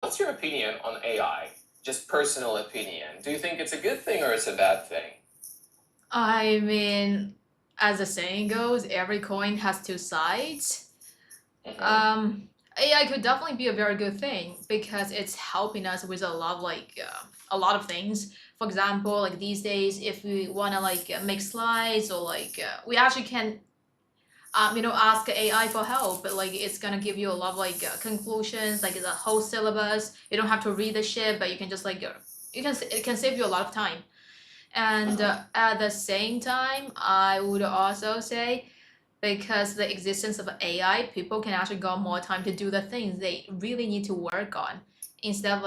what's your opinion on AI? Just personal opinion. Do you think it's a good thing or it's a bad thing? I mean, as the saying goes, every coin has two sides. Mm-hmm. Um, AI could definitely be a very good thing because it's helping us with a lot of things. For example, like these days, if we wanna make slides or we actually can ask AI for help, but like it's gonna give you a lot of conclusions, like the whole syllabus. You don't have to read the shit, but you can just it can save you a lot of time. And Mm-hmm. at the same time, I would also say because the existence of AI, people can actually got more time to do the things they really need to work on instead of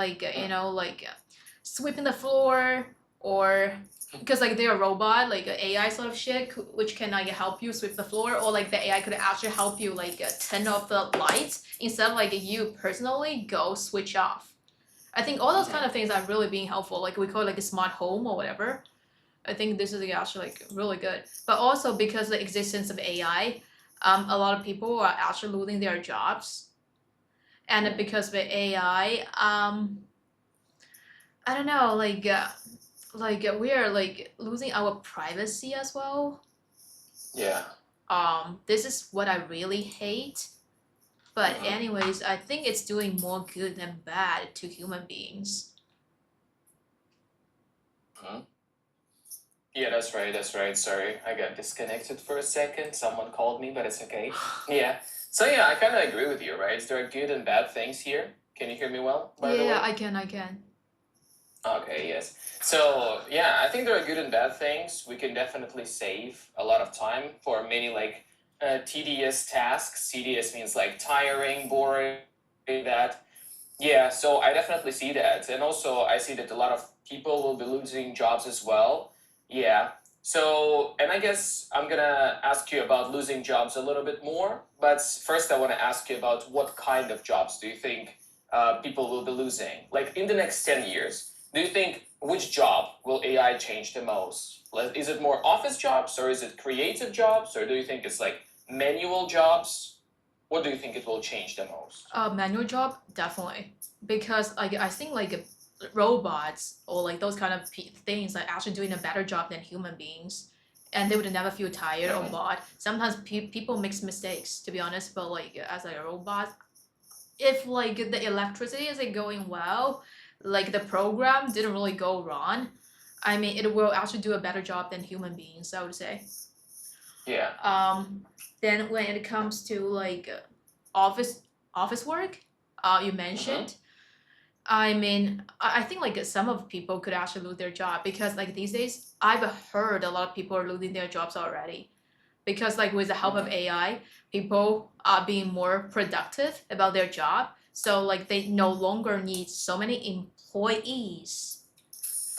sweeping the floor or because like they're a robot like a AI sort of shit which can like help you sweep the floor or like the AI could actually help you turn off the lights instead of like you personally go switch off. I think all those kind Mm-hmm. of things are really being helpful. Like we call it like a smart home or whatever. I think this is actually like really good. But also because the existence of AI, a lot of people are actually losing their jobs. And Mm-hmm. because of AI, I don't know, we are like losing our privacy as well. Yeah. This is what I really hate. But Mm-hmm. anyways, I think it's doing more good than bad to human beings. Mm-hmm. Yeah, that's right. That's right. Sorry, I got disconnected for a second. Someone called me, but it's okay. Yeah. So yeah, I kind of agree with you, right? There are good and bad things here. Can you hear me well, by the Yeah, way? I can. Okay, yes. So yeah, I think there are good and bad things. We can definitely save a lot of time for many like tedious tasks. Tedious means like tiring, boring, that. Yeah, so I definitely see that. And also I see that a lot of people will be losing jobs as well. Yeah. So, and I guess I'm gonna ask you about losing jobs a little bit more. But first, I want to ask you about what kind of jobs do you think people will be losing? Like in the next 10 years, do you think which job will AI change the most? Like, is it more office jobs or is it creative jobs? Or do you think it's like manual jobs? What do you think it will change the most? Manual job definitely because like I think like robots or like those kind of things are actually doing a better job than human beings, and they would never feel tired or Mhm. bored. Sometimes people make mistakes to be honest, but like as like a robot, if like the electricity isn't going well, like the program didn't really go wrong. I mean, it will actually do a better job than human beings. I would say. Yeah. Um, then when it comes to office office work, you Mm-hmm. mentioned. I mean, I think like some of people could actually lose their job because like these days I've heard a lot of people are losing their jobs already because like with the help of Mm-hmm. AI, people are being more productive about their job. So like they no longer need so many employees.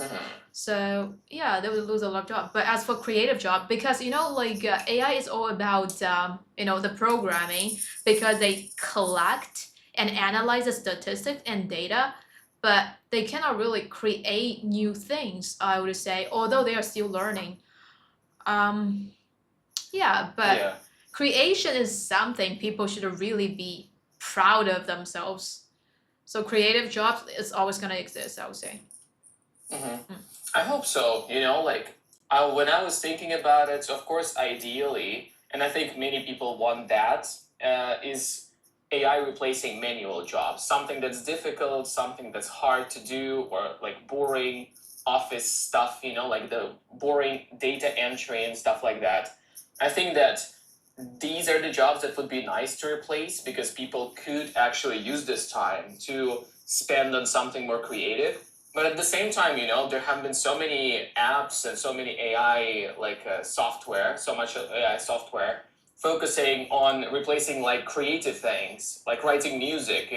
Mm-hmm. So yeah, they would lose a lot of jobs. But as for creative job, because AI is all about the programming because they collect and analyze the statistics and data, but they cannot really create new things. I would say, although they are still learning. Um, yeah, but Yeah. creation is something people should really be proud of themselves. So creative jobs is always gonna exist. I would say. Mm-hmm. Mm. I hope so. Like when I was thinking about it, of course, ideally, and I think many people want that, is AI replacing manual jobs, something that's difficult, something that's hard to do, or like boring office stuff, like the boring data entry and stuff like that. I think that these are the jobs that would be nice to replace because people could actually use this time to spend on something more creative. But at the same time, there have been so many apps and so many AI software, so much AI software focusing on replacing like creative things, like writing music,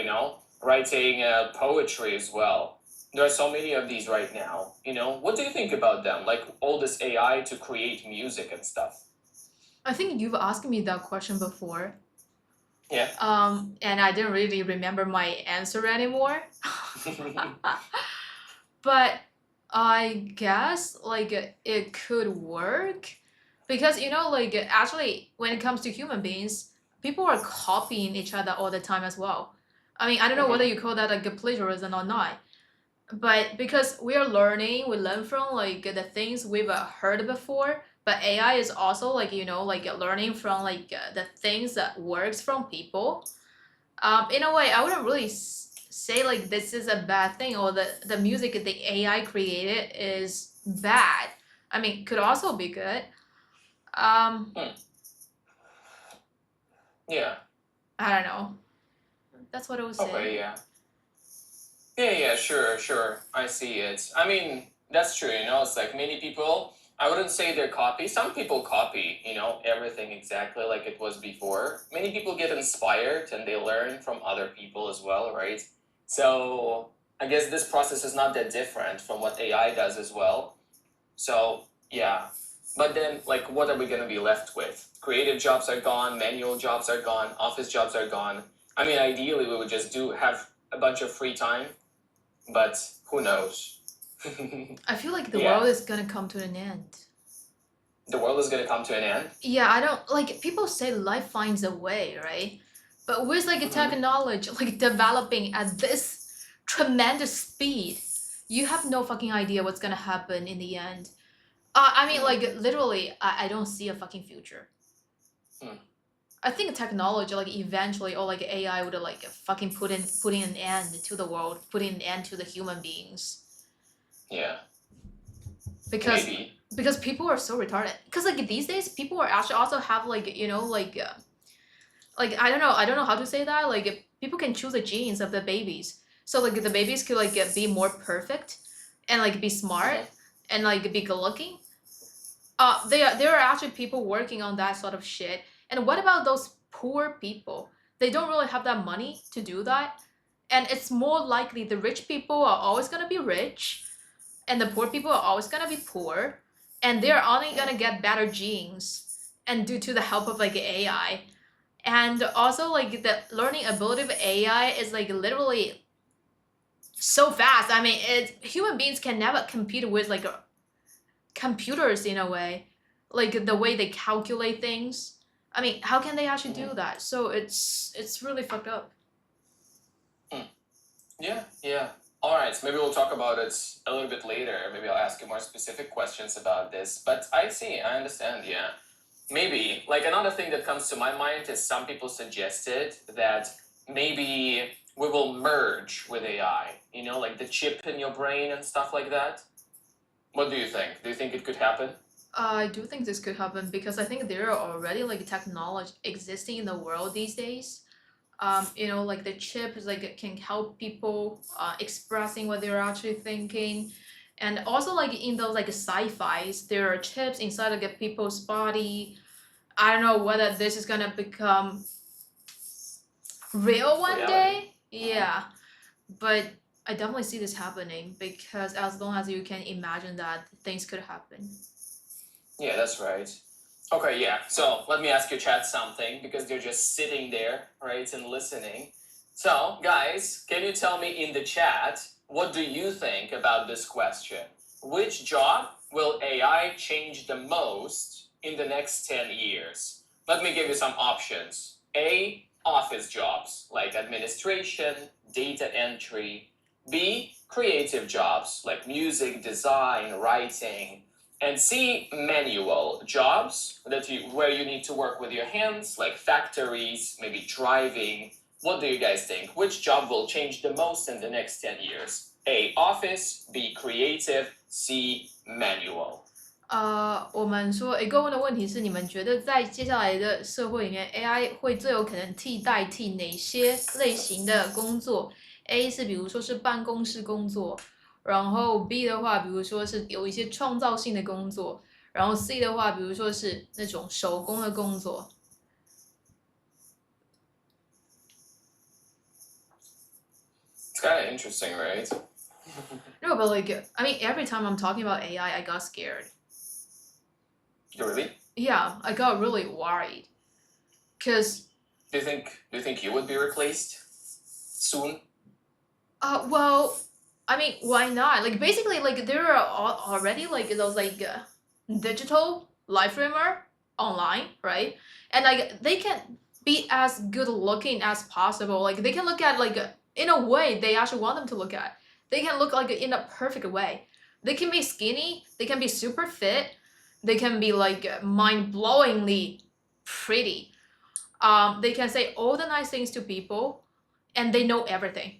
writing poetry as well. There are so many of these right now. What do you think about them? Like all this AI to create music and stuff. I think you've asked me that question before. Yeah. And I didn't really remember my answer anymore. But I guess it could work because actually when it comes to human beings, people are copying each other all the time as well. I mean, I don't know whether you call that like a plagiarism or not, but because we are learning, we learn from like the things we've heard before. But AI is also like like learning from like the things that works from people. In a way, I wouldn't really say like this is a bad thing or the music the AI created is bad. I mean, could also be good. Yeah. I don't know. That's what I would say. Okay, yeah. Yeah, sure. I see it. I mean, that's true, it's like many people, I wouldn't say they're copy. Some people copy, everything exactly like it was before. Many people get inspired and they learn from other people as well, right? So I guess this process is not that different from what AI does as well. So yeah. But then, like, what are we going to be left with? Creative jobs are gone, manual jobs are gone, office jobs are gone. I mean, ideally, we would just have a bunch of free time, but who knows? I feel like the Yeah. world is gonna come to an end. The world is going to come to an end? Yeah, I don't like people say life finds a way, right? But with like technology like developing at this tremendous speed, you have no fucking idea what's gonna happen in the end. I mean, like literally, I don't see a fucking future. I think technology, like eventually, or like AI would like fucking putting an end to the world, putting an end to the human beings. Yeah. Because Maybe. because people are so retarded. Because like these days, people are actually also have like like I don't know how to say that. Like people can choose the genes of the babies, so like the babies could like be more perfect, and like be smart and like be good looking. There are actually people working on that sort of shit. And what about those poor people? They don't really have that money to do that, and it's more likely the rich people are always gonna be rich, and the poor people are always gonna be poor, and they're only gonna get better genes, and due to the help of like AI. And also like the learning ability of AI is like literally so fast. I mean, human beings can never compete with like computers in a way, like the way they calculate things. I mean, how can they actually do that? So it's really fucked up. Yeah. All right, so maybe we'll talk about it a little bit later. Maybe I'll ask you more specific questions about this. But I see, I understand, yeah. Maybe, like another thing that comes to my mind is some people suggested that maybe we will merge with AI, like the chip in your brain and stuff like that. What do you think? Do you think it could happen? I do think this could happen because I think there are already like technology existing in the world these days. Like the chip is like it can help people expressing what they're actually thinking. And also like in those like sci-fis, there are chips inside like a people's body. I don't know whether this is gonna become real one day. Yeah. But I definitely see this happening because as long as you can imagine that things could happen. Yeah, that's right. Okay, yeah. So let me ask your chat something because they're just sitting there, right, and listening. So, guys, can you tell me in the chat what do you think about this question? Which job will AI change the most in the next 10 years? Let me give you some options. A, office jobs like administration, data entry. B, creative jobs like music, design, writing. And C, manual jobs where you need to work with your hands, like factories, maybe driving. What do you guys think? Which job will change the most in the next 10 years? A, office, B, creative, C, manual. 我们说一个问的问题是，你们觉得在接下来的社会里面，AI 会最有可能代替哪些类型的工作？A 是比如说是办公室工作，然后 B 的话，比如说是有一些创造性的工作，然后 C 的话，比如说是那种手工的工作。It's kind of interesting, right? No, but like, I mean, every time I'm talking about AI, I got scared. Really? Yeah, I got really worried. Cause. Do you think you would be replaced soon? Well, I mean, why not? Like, basically, like there are already like those like digital life streamer online, right? And like they can be as good looking as possible. Like they can look at like in a way they actually want them to look at. They can look like in a perfect way. They can be skinny, they can be super fit, they can be like mind-blowingly pretty. They can say all the nice things to people, and they know everything.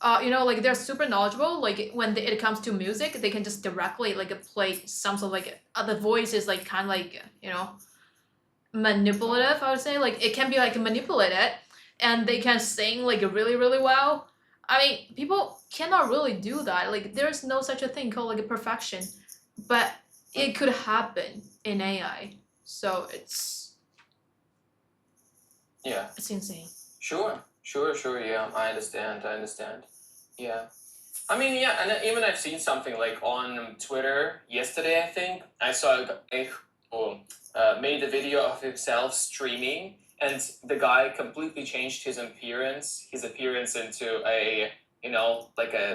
Like they're super knowledgeable. Like when it comes to music, they can just directly like play some sort of like the voice is like kind of like manipulative. I would say like it can be like manipulated, and they can sing like really really well. I mean, people cannot really do that. Like there's no such a thing called like a perfection, but it could happen in AI. So Yeah. it's insane. Sure. Yeah, I understand. Yeah. I mean, yeah, and even I've seen something like on Twitter yesterday. I think I saw made a video of himself streaming, and the guy completely changed his appearance into a like a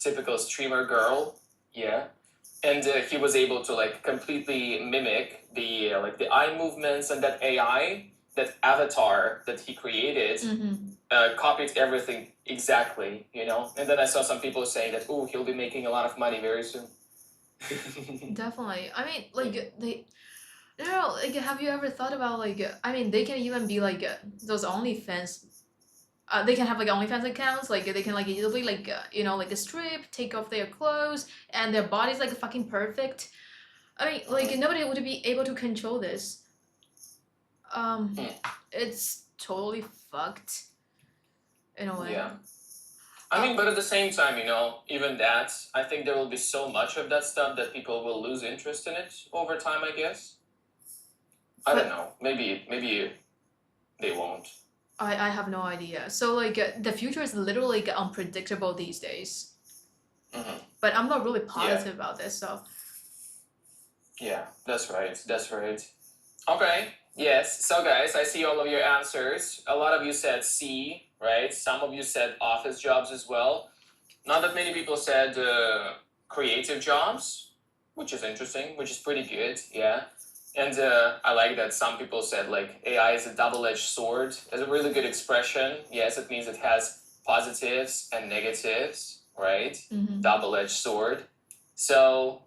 typical streamer girl. Yeah. And he was able to like completely mimic the like the eye movements, and that AI, that avatar that he created, copied everything exactly, And then I saw some people saying that, oh, he'll be making a lot of money very soon. Definitely. I mean, like like have you ever thought about like I mean they can even be like those OnlyFans. They can have like OnlyFans accounts. Like they can like easily like like a strip, take off their clothes, and their body's like fucking perfect. I mean, like nobody would be able to control this. It's totally fucked in a way. Yeah. I mean, but at the same time, even that, I think there will be so much of that stuff that people will lose interest in it over time, I guess. I don't know. Maybe they won't. I have no idea. So like the future is literally like, unpredictable these days. But I'm not really positive about this, so. Yeah, that's right. Okay. Yes. So guys, I see all of your answers. A lot of you said C, right? Some of you said office jobs as well. Not that many people said creative jobs, which is interesting, which is pretty good. Yeah. And I like that some people said like AI is a double-edged sword. It's a really good expression. Yes, it means it has positives and negatives, right? Double-edged sword. So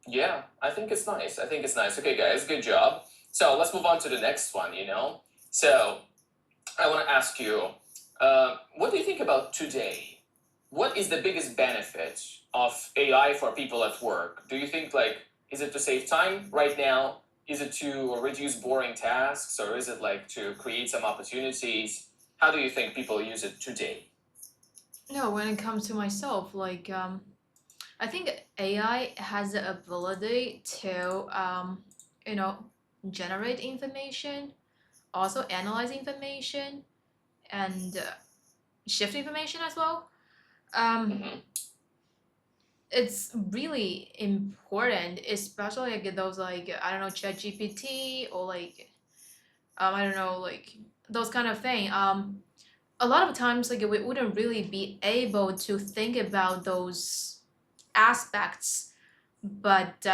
yeah, I think it's nice. Okay, guys, good job. So let's move on to the next one, So I want to ask you, what do you think about today? What is the biggest benefit of AI for people at work? Do you think like, is it to save time right now? Is it to reduce boring tasks, or is it like to create some opportunities? How do you think people use it today? No, when it comes to myself, like I think AI has the ability to generate information, also analyze information, and shift information as well. It's really important, especially like those like I don't know ChatGPT or like I don't know like those kind of thing. A lot of times like we wouldn't really be able to think about those aspects, but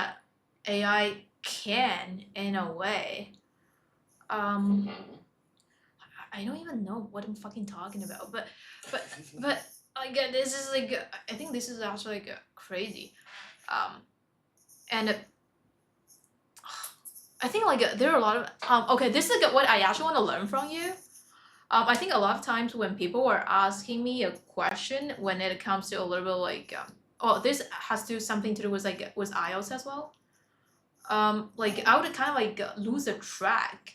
AI can in a way. I don't even know what I'm fucking talking about, but like this is like I think this is actually like crazy, and I think like there are a lot of okay, this is like what I actually want to learn from you. I think a lot of times when people are asking me a question when it comes to a little bit like this has to do something to do with like with IELTS as well. Like I would kind of like lose a track.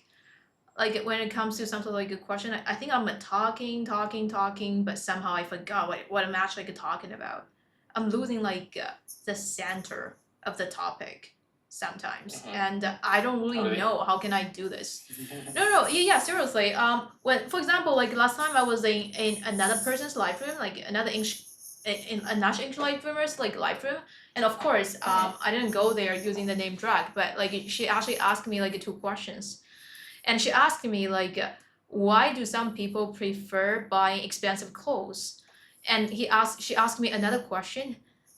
Like when it comes to something like a question, I think I'm talking, but somehow I forgot what I'm actually like, talking about. I'm losing like the center of the topic sometimes, and I don't really know how can I do this. No, yeah, seriously. When for example, like last time I was in another person's live room, like another English in another English live roomers like live room, and of course, I didn't go there using the name Drac, but like she actually asked me like 2 questions. And she asked me like, why do some people prefer buying expensive clothes? And she asked me another question,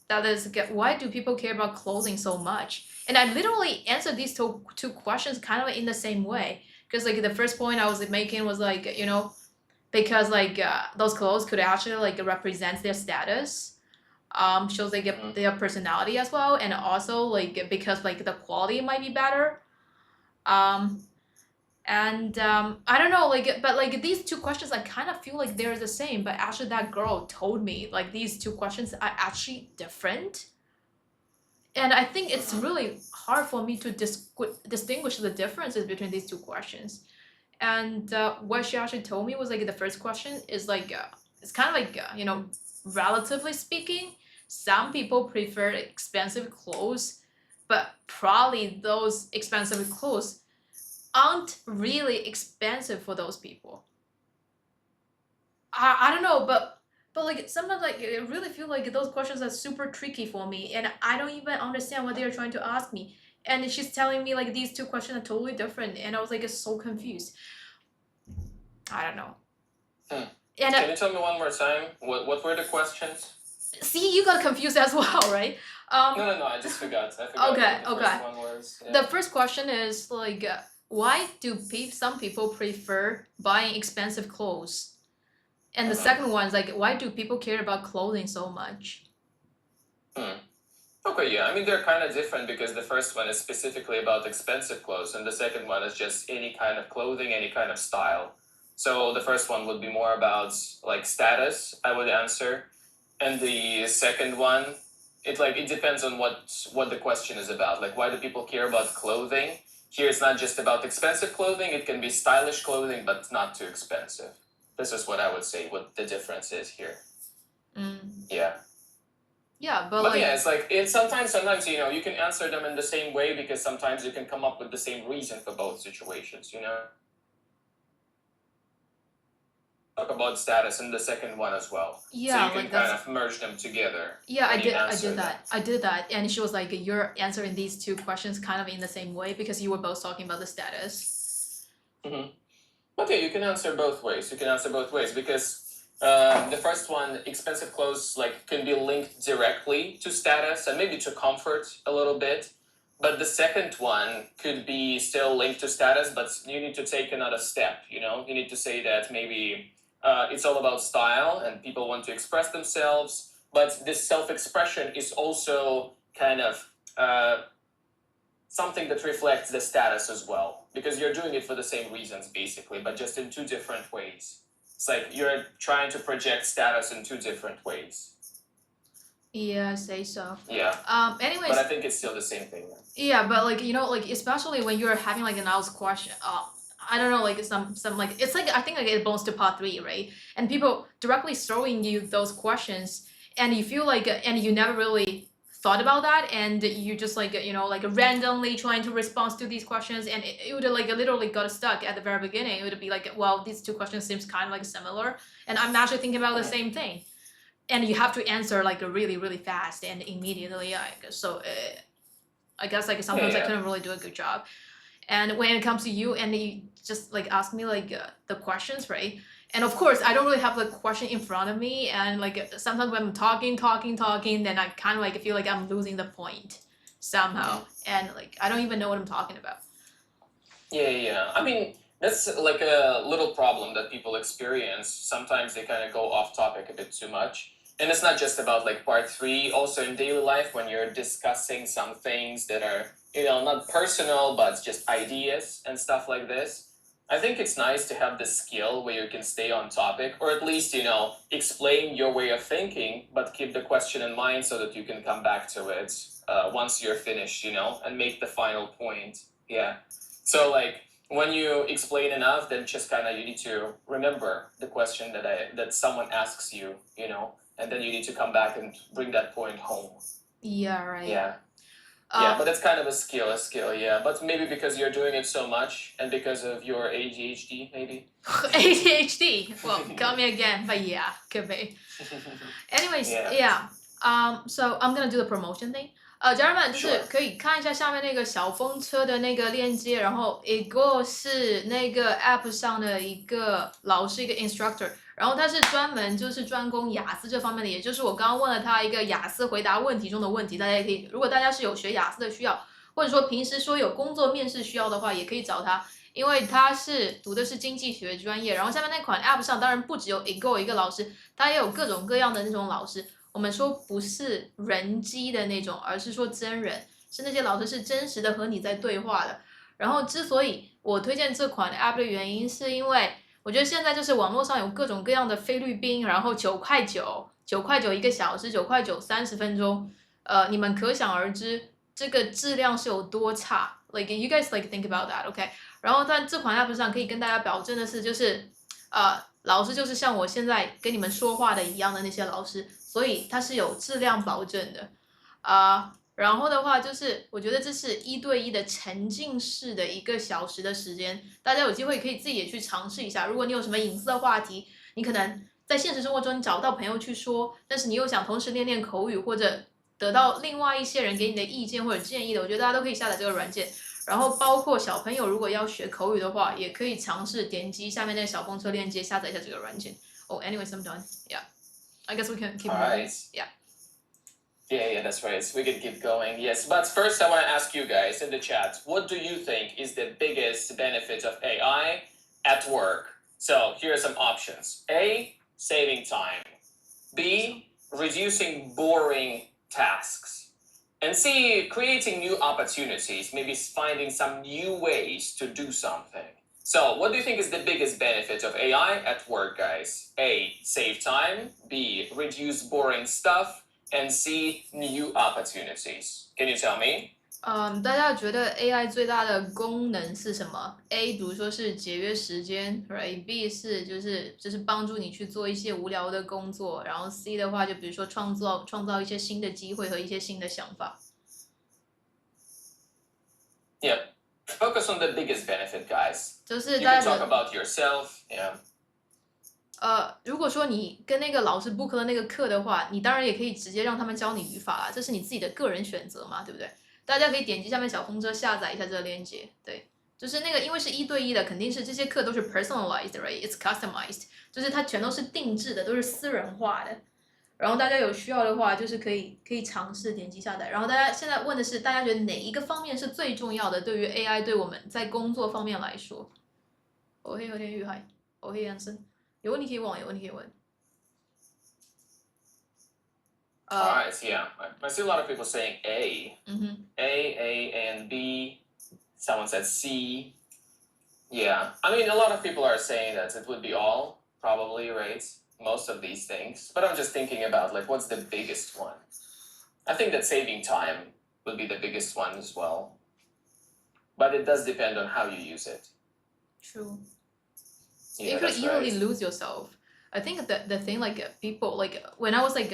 that is, why do people care about clothing so much? And I literally answered these two questions kind of in the same way. because like the first point I was making was like, you know, because like those clothes could actually like represent their status, shows like their personality as well, and also like because like the quality might be better. And I don't know, like, but like these two questions, I kind of feel like they're the same. But actually, that girl told me like these two questions are actually different, and I think it's really hard for me to distinguish the differences between these two questions. And what she actually told me was like the first question is like it's kind of like you know, relatively speaking, some people prefer expensive clothes, but probably those expensive clothes aren't really expensive for those people. I don't know, but like sometimes like I really feel like those questions are super tricky for me, and I don't even understand what they're trying to ask me. And she's telling me like these two questions are totally different, and I was like so confused. I don't know. And Can you tell me one more time what were the questions? See, you got confused as well, right? No, I just forgot. I forgot okay, what the okay. first one was. Yeah. The first question is like, why do some people prefer buying expensive clothes? And the second one is like, why do people care about clothing so much? Okay, yeah. I mean, they're kind of different because the first one is specifically about expensive clothes, and the second one is just any kind of clothing, any kind of style. So the first one would be more about like status, I would answer, and the second one, it depends on what the question is about. Like, why do people care about clothing? Here, it's not just about expensive clothing. It can be stylish clothing, but not too expensive. This is what I would say. What the difference is here. Yeah. Yeah, but But yeah, it's like sometimes you know you can answer them in the same way because sometimes you can come up with the same reason for both situations. You know, talk about status in the second one as well. Yeah, so you can like kind of merge them together. Yeah, when you I answer did them. that. I did that, and she was like, "You're answering these two questions kind of in the same way because you were both talking about the status." Okay, you can answer both ways. You can answer both ways because the first one, expensive clothes, like can be linked directly to status and maybe to comfort a little bit. But the second one could be still linked to status, but you need to take another step. You know, you need to say that maybe it's all about style and people want to express themselves, but this self-expression is also kind of something that reflects the status as well, because you're doing it for the same reasons basically, but just in two different ways. It's like you're trying to project status in two different ways. Yeah, I say so. Yeah. Anyways. But I think it's still the same thing. Yeah, but like you know, like especially when you're having like an hours question, I don't know, like some like it's like I think like it belongs to part 3, right? And people directly throwing you those questions, and you feel like and you never really thought about that, and you just like you know like randomly trying to respond to these questions, and it would like literally got stuck at the very beginning. It would be like, well, these two questions seems kind of like similar, and I'm actually thinking about the same thing, and you have to answer like really fast and immediately. So I guess like sometimes I couldn't really do a good job. And when it comes to you and you just like ask me like the questions, right? And of course I don't really have the question in front of me, and like sometimes when I'm talking, then I kind of like feel like I'm losing the point somehow, and like I don't even know what I'm talking about. Yeah. I mean, that's like a little problem that people experience. Sometimes they kind of go off topic a bit too much. And it's not just about like part 3, also in daily life when you're discussing some things that are, you know, not personal, but just ideas and stuff like this. I think it's nice to have the skill where you can stay on topic, or at least, you know, explain your way of thinking, but keep the question in mind so that you can come back to it once you're finished, you know, and make the final point. Yeah. So like when you explain enough, then just kind of you need to remember the question that someone asks you, you know, and then you need to come back and bring that point home. Yeah, right. Yeah. Yeah, but that's kind of a skill, yeah. But maybe because you're doing it so much and because of your ADHD, maybe. ADHD. Well, call me again, but yeah, could be. Anyways, yeah. So I'm gonna do the promotion thing. 家人们就是可以看一下下面那个小风车的那个链接，然后一个是那个 app 上的一个老师，一个 instructor， 然后他是专门就是专攻雅思这方面的，也就是我刚刚问了他一个雅思回答问题中的问题，大家也可以，如果大家是有学雅思的需要，或者说平时说有工作面试需要的话，也可以找他。因为他是读的是经济学专业，然后下面那款 App 上当然不只有一个老师，他也有各种各样的那种老师。我们说不是人机的那种，而是说真人，是那些老师是真实的和你在对话的。然后之所以我推荐这款 App 的原因，是因为我觉得现在就是网络上有各种各样的菲律宾，然后9.9一个小时，9.9 30分钟，你们可想而知这个质量是有多差。Like you guys like think about that, OK？然后在这款 App 上可以跟大家保证的是，就是老师就是像我现在跟你们说话的一样的那些老师，所以它是有质量保证的然后的话就是，我觉得这是1对1的沉浸式的1个小时的时间，大家有机会可以自己也去尝试一下。如果你有什么隐私的话题，你可能在现实生活中你找不到朋友去说，但是你又想同时练练口语，或者得到另外一些人给你的意见或者建议的，我觉得大家都可以下载这个软件。然后包括小朋友如果要学口语的话，也可以尝试点击下面那个小风车链接下载一下这个软件。Oh, anyways, I'm done. Yeah, I guess we can keep moving. Yeah. Yeah, that's right. We can keep going. Yes, but first I want to ask you guys in the chat, what do you think is the biggest benefit of AI at work? So here are some options. A, saving time. B, reducing boring tasks. And C, creating new opportunities, maybe finding some new ways to do something. So what do you think is the biggest benefit of AI at work, guys? A, save time. B, reduce boring stuff.And see new opportunities. Can you tell me? 大家觉得 AI 最大的功能是什么 ？A 比如说是节约时间 ，right？B 是就是帮助你去做一些无聊的工作，然后 C 的话就比如说创造一些新的机会和一些新的想法。Yeah, focus on the biggest benefit, guys. 就是大 You 家 can 觉 talk 得 about yourself. Yeah. 如果说你跟那个老师 book 了那个课的话，你当然也可以直接让他们教你语法啦，这是你自己的个人选择嘛，对不对？大家可以点击下面小风车下载一下这个链接，对，就是那个因为是1对1的，肯定是这些课都是 personalized，right？It's customized，就是它全都是定制的，都是私人化的。然后大家有需要的话，就是可以尝试点击下载。然后大家现在问的是，大家觉得哪一个方面是最重要的？对于 AI 对我们在工作方面来说，我会有点语害，我会延伸。有问题可以问，有问题可以问。Alright, yeah. I see a lot of people saying A. A, and B. Someone said C. Yeah. I mean, a lot of people are saying that it would be all, probably, right? Most of these things. But I'm just thinking about, like, what's the biggest one? I think that saving time would be the biggest one as well. But it does depend on how you use it. True. Yeah, you could that's easily right. lose yourself. I think that the thing like people like when I was like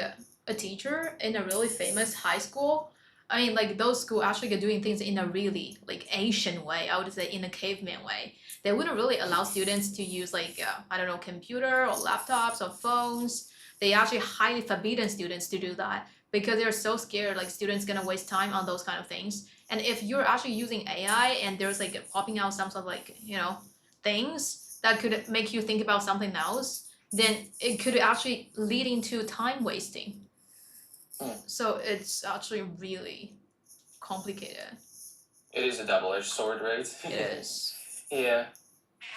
a teacher in a really famous high school, I mean like those schools actually are doing things in a really like ancient way. I would say in a caveman way. They wouldn't really allow students to use like I don't know computer or laptops or phones. They actually highly forbidden students to do that because they're so scared like students gonna waste time on those kind of things. And if you're actually using AI and there's like popping out some sort of like things that could make you think about something else, then it could actually lead into time wasting. So it's actually really complicated. It is a double-edged sword, right? It is. Yeah.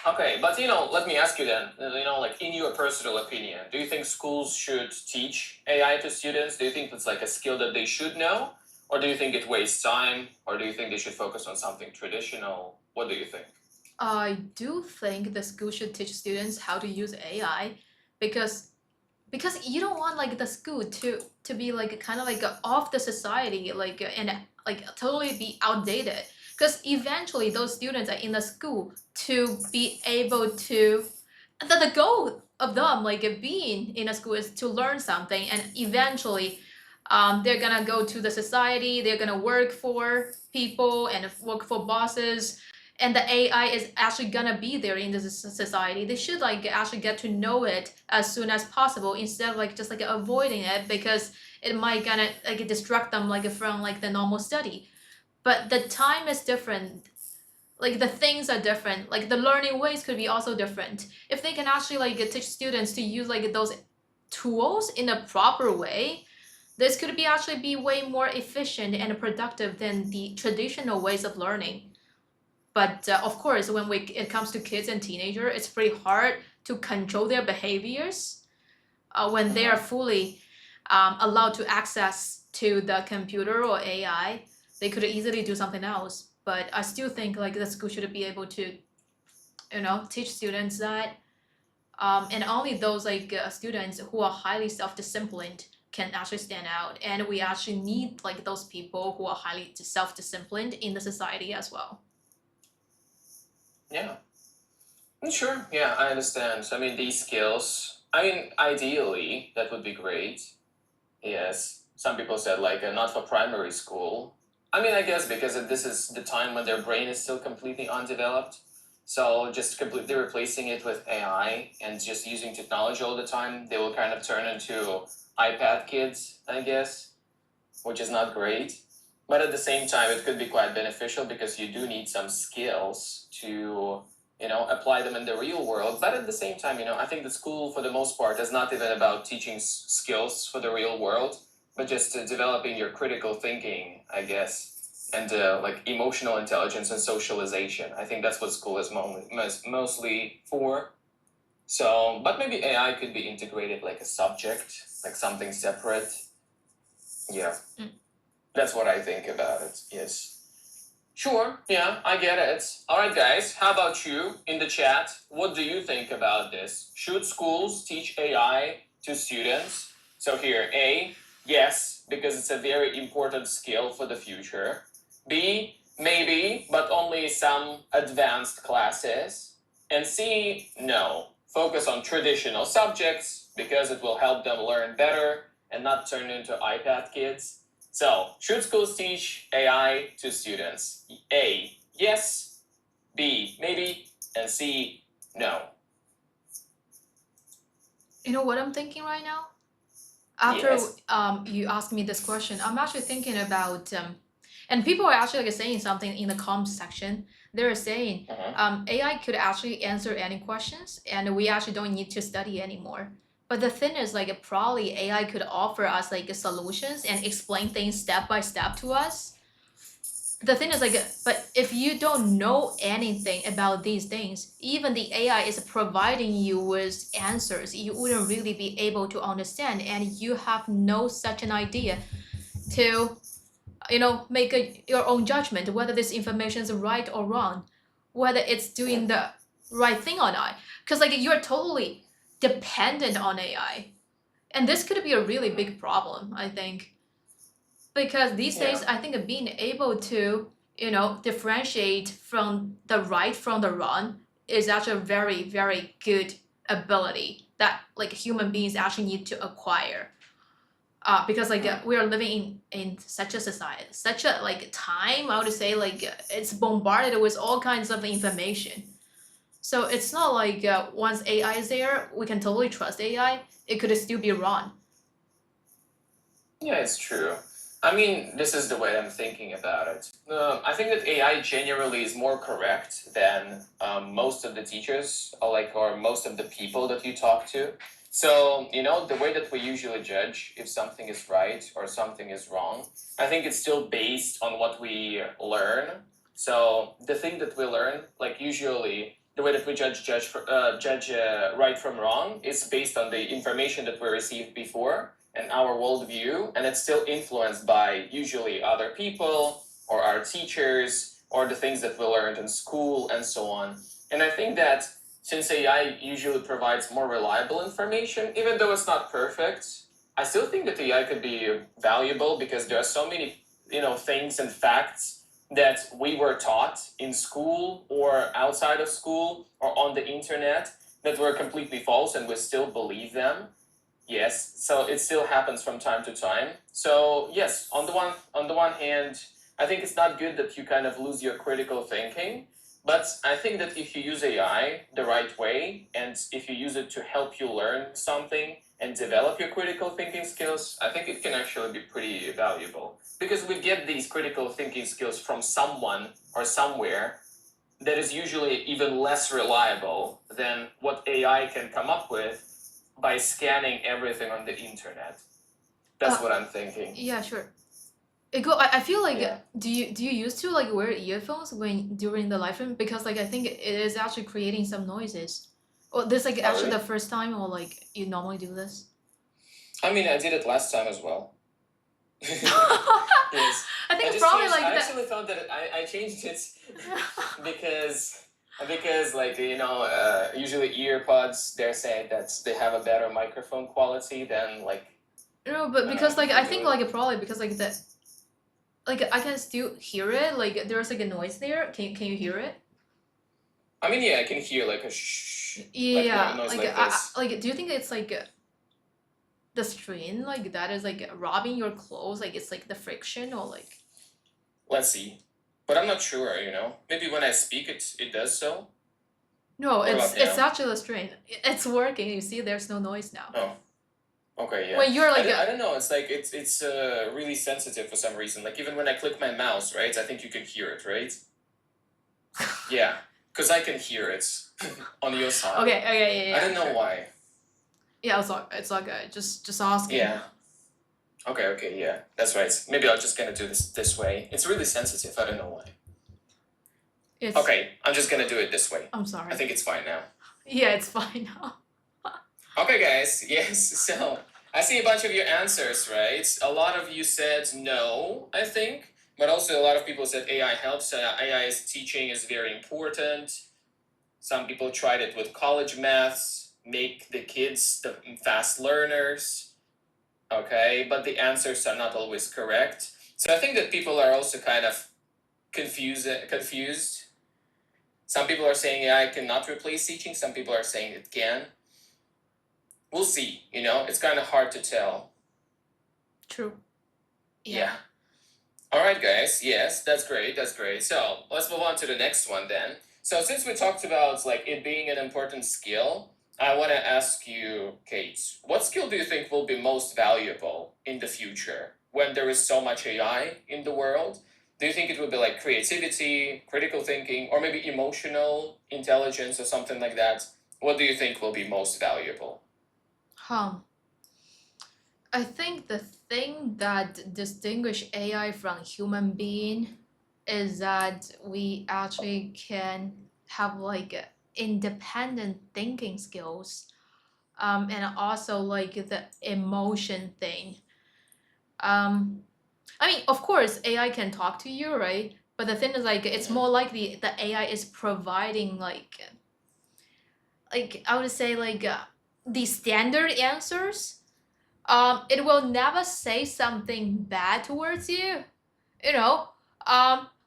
Okay, but let me ask you then, like in your personal opinion, do you think schools should teach AI to students? Do you think it's like a skill that they should know? Or do you think it wastes time? Or do you think they should focus on something traditional? What do you think? I do think the school should teach students how to use AI because you don't want like the school to be like kind of like off the society like and like totally be outdated because eventually those students are in the school to be able to the goal of them like being in a school is to learn something and eventually they're gonna go to the society, they're gonna work for people and work for bosses, and the AI is actually gonna be there in this society. They should like actually get to know it as soon as possible instead of like just like avoiding it because it might gonna like distract them like from like the normal study. But the time is different. Like the things are different. Like the learning ways could be also different. If they can actually like teach students to use like those tools in a proper way, this could be actually be way more efficient and productive than the traditional ways of learning. But of course, when it comes to kids and teenagers, it's pretty hard to control their behaviors when they are fully allowed to access to the computer or AI. They could easily do something else. But I still think like the school should be able to, teach students that, and only those like students who are highly self-disciplined can actually stand out. And we actually need like those people who are highly self-disciplined in the society as well. Yeah. Sure. Yeah, I understand. So, I mean, these skills, I mean, ideally, that would be great. Yes. Some people said, like, not for primary school. I mean, I guess because this is the time when their brain is still completely undeveloped. So, just completely replacing it with AI and just using technology all the time, they will kind of turn into iPad kids, I guess, which is not great. But at the same time, it could be quite beneficial because you do need some skills to apply them in the real world. But at the same time, I think the school, for the most part, is not even about teaching skills for the real world, but just developing your critical thinking, I guess, and like emotional intelligence and socialization. I think that's what school is mostly for. So, but maybe AI could be integrated like a subject, like something separate. Yeah, that's what I think about it. Yes. Sure, yeah, I get it. All right, guys, how about you in the chat? What do you think about this? Should schools teach AI to students? So here, A, yes, because it's a very important skill for the future. B, maybe, but only some advanced classes. And C, no. Focus on traditional subjects because it will help them learn better and not turn into iPad kids. So, should schools teach AI to students? A, yes. B, maybe. And C, no. You know what I'm thinking right now? After Yes. you asked me this question, I'm actually thinking about and people are actually like saying something in the comments section. They're saying AI could actually answer any questions, and we actually don't need to study anymore. But the thing is, like, probably AI could offer us like solutions and explain things step by step to us. The thing is, like, but if you don't know anything about these things, even the AI is providing you with answers, you wouldn't really be able to understand, and you have no such an idea to, make your own judgment whether this information is right or wrong, whether it's doing the right thing or not. Because like you're totally dependent on AI, and this could be a really big problem, I think. Because these days, I think being able to, differentiate from the right from the wrong is actually a very, very good ability that like human beings actually need to acquire. Because like we are living in such a society, such a like time, I would say, like it's bombarded with all kinds of information. So it's not like once AI is there, we can totally trust AI. It could still be wrong. Yeah, it's true. I mean, this is the way I'm thinking about it. I think that AI generally is more correct than most of the teachers or most of the people that you talk to. So, the way that we usually judge if something is right or something is wrong, I think it's still based on what we learn. So, the thing that we learn, like usually, the way that we judge right from wrong is based on the information that we received before and our worldview, and it's still influenced by usually other people or our teachers or the things that we learned in school and so on. And I think that since AI usually provides more reliable information, even though it's not perfect, I still think that AI could be valuable because there are so many, things and facts that we were taught in school or outside of school or on the internet that were completely false and we still believe them. Yes, so it still happens from time to time. So yes, on the one hand, I think it's not good that you kind of lose your critical thinking, but I think that if you use AI the right way and if you use it to help you learn something and develop your critical thinking skills, I think it can actually be pretty valuable because we get these critical thinking skills from someone or somewhere that is usually even less reliable than what AI can come up with by scanning everything on the internet. That's what I'm thinking. Yeah, sure. I feel like Yeah. do you used to like wear earphones when during the live stream? Because like I think it is actually creating some noises. Or this like Oh, actually the really? first time or like you normally do this? I mean, I did it last time as well. Yes. I I think just probably changed. like I that. actually thought that I changed it because like usually earpods they're saying that they have a better microphone quality than like No, but because like people I do think it. like probably because like the like I can still hear it. Like there's like a noise there. Can you hear it? I mean, yeah, I can hear like a shh, like Yeah, noise like like this. like do you think it's like the strain like that is like rubbing your clothes? Like it's like the friction or like Let's see, but I'm not sure. Maybe when I speak, it does so. no, What about it's now? actually a strain. It's working. You see, there's no noise now. Oh, okay, yeah. When you're I like don't, I don't know. It's like it's really sensitive for some reason. Like even when I click my mouse, right? I think you can hear it, right? Yeah, because I can hear it on your side. okay, yeah, I don't know sure. why. Yeah, it's like just asking. Yeah. Okay, yeah, that's right. Maybe I'm just gonna do this way. It's really sensitive. I don't know why. It's Okay, I'm just gonna do it this way. I'm sorry. I think it's fine now. Yeah, it's fine now. Okay, guys. Yes. So I see a bunch of your answers, right? A lot of you said no, I think, but also a lot of people said AI helps. AI is teaching is very important. Some people tried it with college maths, make the kids the fast learners. Okay, but the answers are not always correct. So I think that people are also kind of confused. Some people are saying AI cannot replace teaching. Some people are saying it can. We'll see. It's kind of hard to tell. True. Yeah. All right, guys. Yes, that's great. That's great. So let's move on to the next one then. So since we talked about like it being an important skill, I want to ask you, Kate, what skill do you think will be most valuable in the future when there is so much AI in the world? Do you think it would be like creativity, critical thinking, or maybe emotional intelligence or something like that? What do you think will be most valuable? I think the thing that distinguish AI from human being is that we actually can have like independent thinking skills, and also like the emotion thing. Um, I mean, of course, AI can talk to you, right? But the thing is, like, it's more likely the AI is providing like I would say like the standard answers. It will never say something bad towards you. You know,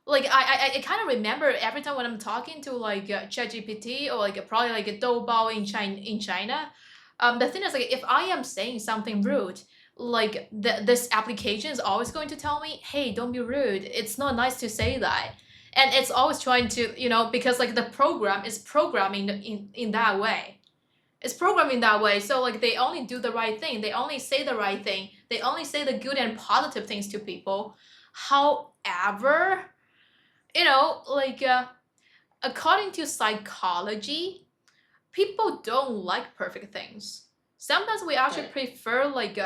like I kind of remember every time when I'm talking to like ChatGPT or like probably like a Doubao in China. The thing is like if I am saying something rude, like this application is always going to tell me, hey, don't be rude. It's not nice to say that. And it's always trying to, because like the program is programming in that way. It's programming that way. So like they only do the right thing. They only say the right thing. They only say the good and positive things to people. However, like according to psychology, people don't like perfect things. Sometimes we actually prefer like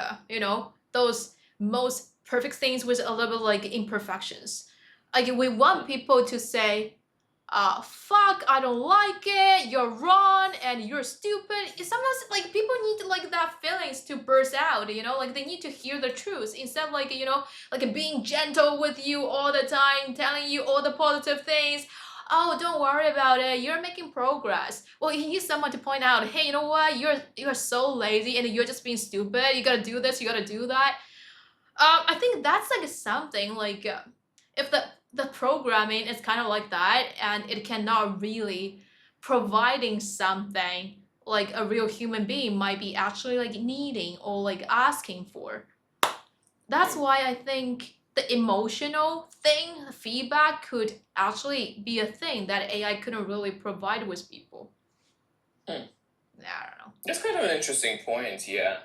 those most perfect things with a little bit like imperfections. Like we want people to say, fuck, I don't like it, you're wrong, and you're stupid. Sometimes like people need like that feelings to burst out, like they need to hear the truth instead of like, like being gentle with you all the time, telling you all the positive things. Oh, don't worry about it. You're making progress. Well, you need someone to point out, hey, you know what? You're so lazy and you're just being stupid. You gotta do this. You gotta do that. I think that's like something like if the programming is kind of like that and it cannot really providing something like a real human being might be actually like needing or like asking for. That's why I think the emotional thing, feedback could actually be a thing that AI couldn't really provide with people. Hmm. Yeah, I don't know. That's kind of an interesting point, yeah.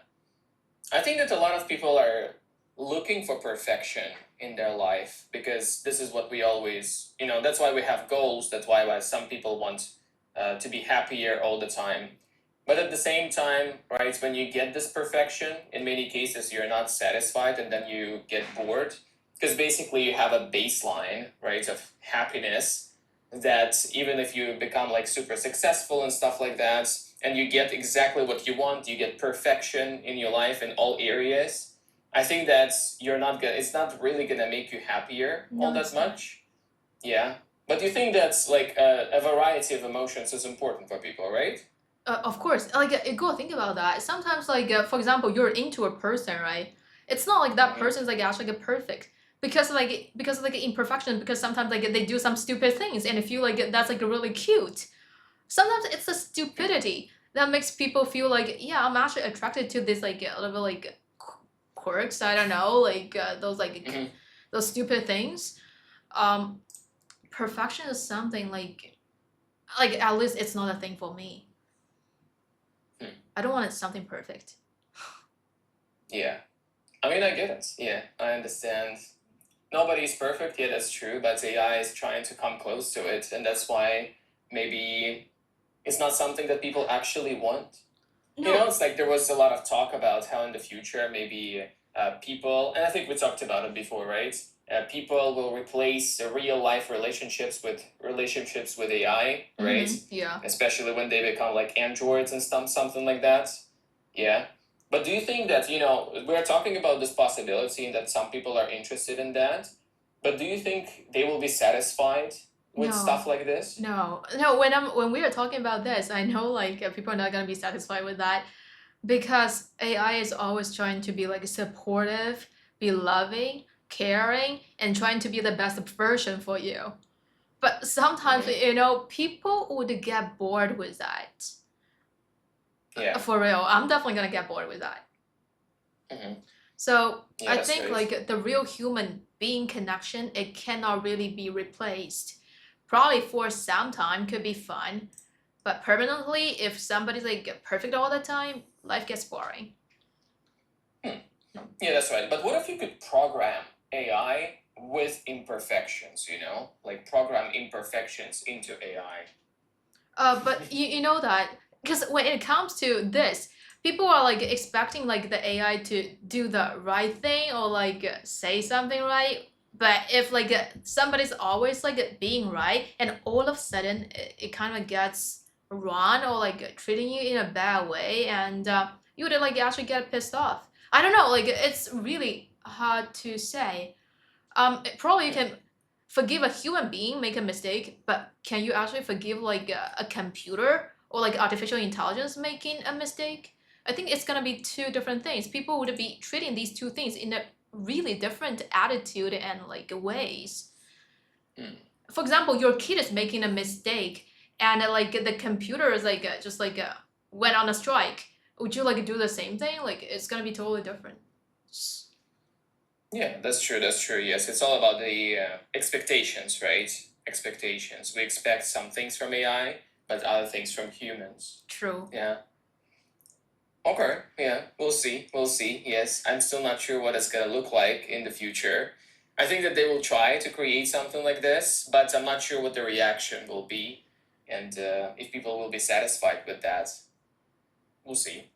I think that a lot of people are looking for perfection in their life because this is what we always, that's why we have goals. That's why some people want to be happier all the time. But at the same time, right, when you get this perfection, in many cases, you're not satisfied and then you get bored. because basically you have a baseline, right, of happiness that even if you become like super successful and stuff like that, and you get exactly what you want, you get perfection in your life in all areas. I think that's you're not gonna. It's not really gonna make you happier all No, that it's not. much. Yeah, but you think that's like a variety of emotions is important for people, right? Of course, like go think about that. Sometimes, like for example, you're into a person, right? It's not like that Mhm. person's like actually like perfect because like imperfection. Because sometimes like they do some stupid things, and if you like that's like really cute. Sometimes it's the stupidity that makes people feel like yeah, I'm actually attracted to this like a little bit like quirks. I don't know, like those like Mhm. those stupid things. Um, Perfection is something like at least it's not a thing for me. I don't want it something perfect. Yeah, I mean I get it. Yeah, I understand. Nobody's perfect. Yeah, that's true. But AI is trying to come close to it, and that's why maybe it's not something that people actually want. You know, No, it's like there was a lot of talk about how in the future maybe people, and I think we talked about it before, right? People will replace real life relationships with AI, right? yeah. Especially when they become like androids and something like that. Yeah. But do you think that, we're talking about this possibility and that some people are interested in that, but do you think they will be satisfied with No, stuff like this? no. When we are talking about this, I know like people are not gonna be satisfied with that because AI is always trying to be like supportive, be loving, caring, and trying to be the best version for you. But sometimes, Hmm. people would get bored with that. Yeah. For real, I'm definitely gonna get bored with that. Hmm. So Yeah, I that's think right. like the real human being connection, it cannot really be replaced. Probably for some time could be fun, but permanently, if somebody's like perfect all the time, life gets boring. Hmm. Yeah, that's right. But what if you could program AI with imperfections, like program imperfections into AI? But you know that because when it comes to this, people are like expecting like the AI to do the right thing or like say something right. But if like somebody's always like being right and all of a sudden it kind of gets wrong or like treating you in a bad way and you would like actually get pissed off. I don't know, like it's really hard to say. Probably you Hmm. can forgive a human being make a mistake, but can you actually forgive like a computer or like artificial intelligence making a mistake? I think it's gonna be two different things. People would be treating these two things in a really different attitude and like ways. Hmm. For example, your kid is making a mistake, and like the computer is like just like went on a strike. Would you like do the same thing? Like it's gonna be totally different. Yeah, that's true. That's true. Yes, it's all about the expectations, right? Expectations. We expect some things from AI, but other things from humans. True. Yeah. Okay. Yeah, we'll see. We'll see. Yes, I'm still not sure what it's gonna look like in the future. I think that they will try to create something like this, but I'm not sure what the reaction will be, and if people will be satisfied with that. We'll see.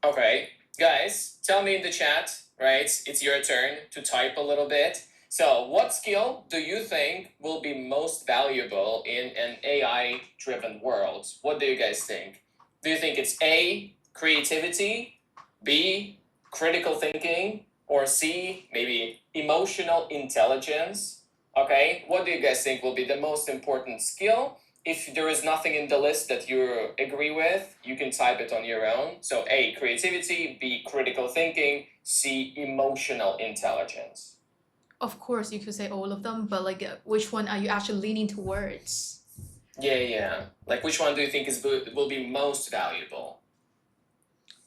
Okay, guys, tell me in the chat, right? It's your turn to type a little bit. So, what skill do you think will be most valuable in an AI driven world? What do you guys think? Do you think it's A, creativity, B, critical thinking, or C, maybe emotional intelligence? Okay, what do you guys think will be the most important skill? If there is nothing in the list that you agree with, you can type it on your own. So A, creativity, B, critical thinking, C, emotional intelligence. Of course, you could say all of them, but like, which one are you actually leaning towards? Yeah, yeah. Like which one do you think will be most valuable?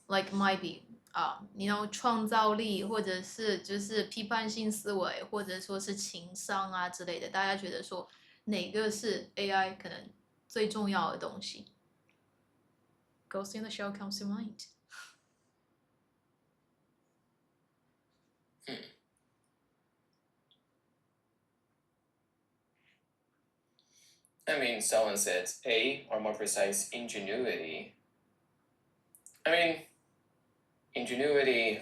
Like might be创造力，或者是就是批判性思维，或者说是情商啊之类的，大家觉得说哪个是 AI 可能最重要的东西？Ghost in the Shell comes to mind. Hmm. I mean, someone said A, or more precise, ingenuity. I mean, ingenuity,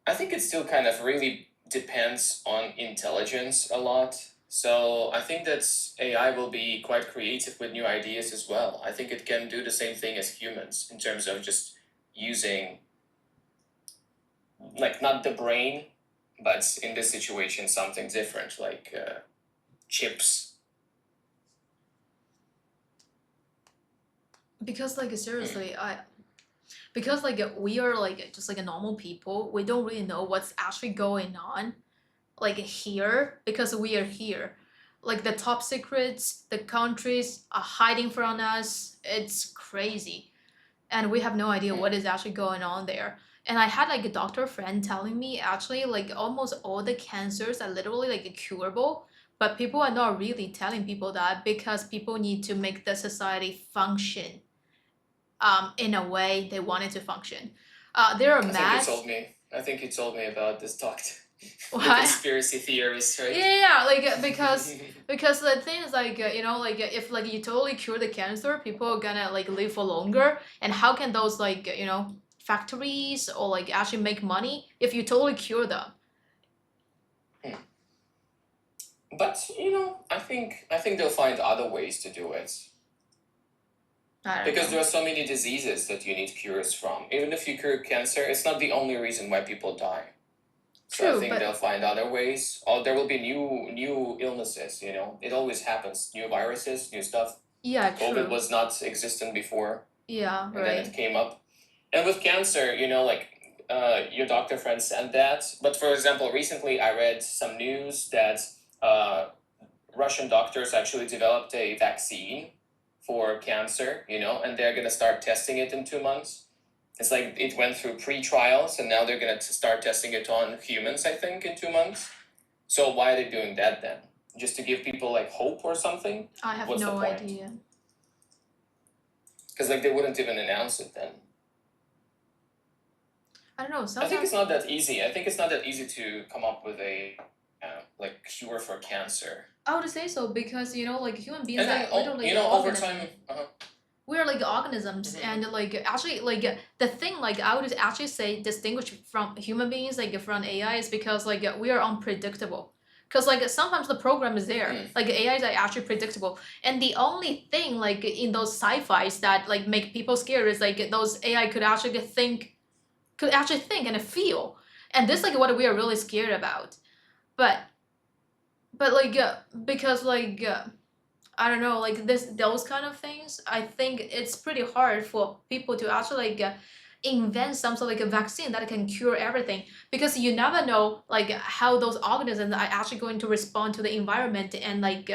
I think it still kind of really depends on intelligence a lot. So I think that AI will be quite creative with new ideas as well. I think it can do the same thing as humans in terms of just using, like, not the brain, but in this situation, something different, like chips. Because like seriously, because like we are like just like a normal people, we don't really know what's actually going on like here because we are here. Like the top secrets, the countries are hiding from us. It's crazy. And we have no idea what is actually going on there. And I had like a doctor friend telling me actually like almost all the cancers are literally like curable, but people are not really telling people that because people need to make the society function in a way they want it to function. There are mass. I think you told me about this doctor. The What? conspiracy theorists, right? Yeah, like because the thing is like like if like you totally cure the cancer, people are gonna like live for longer. And how can those like factories or like actually make money if you totally cure them? But I think they'll find other ways to do it. Because there are so many diseases that you need cures from. Even if you cure cancer, it's not the only reason why people die. So True, I think but they'll find other ways. Or there will be new illnesses. It always happens. New viruses, new stuff. yeah, COVID true. was not existent before, Yeah, and then right. it came up. And with cancer, like your doctor friend said that. But for example, recently I read some news that Russian doctors actually developed a vaccine for cancer, and they're going to start testing it in 2 months. It's like it went through pre-trials, and now they're going to start testing it on humans, I think, in 2 months. So why are they doing that then? Just to give people like hope or something? I have What's the no point? idea. Because like they wouldn't even announce it then. I don't know. I think Sometimes it's not that easy. I think it's not that easy to come up with a like cure for cancer. I would say so because like human beings And are then literally over organisms. time, We're like organisms Mhm. and like actually like the thing like I would actually say distinguish from human beings like from AI is because like we are unpredictable. Because like sometimes the program is there, like AIs are actually predictable, and the only thing like in those sci-fi's that like make people scared is like those AI could actually think and feel, and this like what we are really scared about. But like because like I don't know, like those kind of things. I think it's pretty hard for people to actually like invent some sort of like a vaccine that can cure everything because you never know like how those organisms are actually going to respond to the environment and like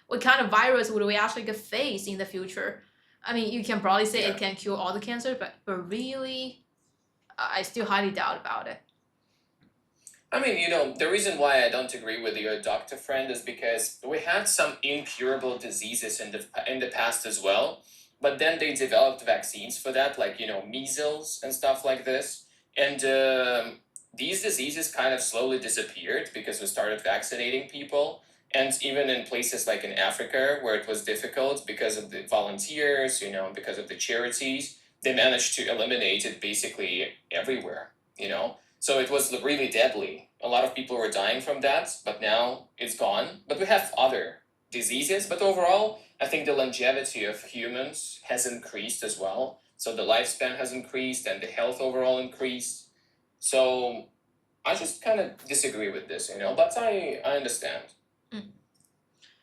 what kind of virus would we actually face in the future. I mean, you can probably say it can cure all the cancer, but really, I still highly doubt about it. I mean, the reason why I don't agree with your doctor friend is because we had some incurable diseases in the past as well, but then they developed vaccines for that, like measles and stuff like this, and these diseases kind of slowly disappeared because we started vaccinating people, and even in places like in Africa where it was difficult because of the volunteers, because of the charities, they managed to eliminate it basically everywhere. So it was really deadly. A lot of people were dying from that, but now it's gone. But we have other diseases. But overall, I think the longevity of humans has increased as well. So the lifespan has increased and the health overall increased. So I just kind of disagree with this, but I understand.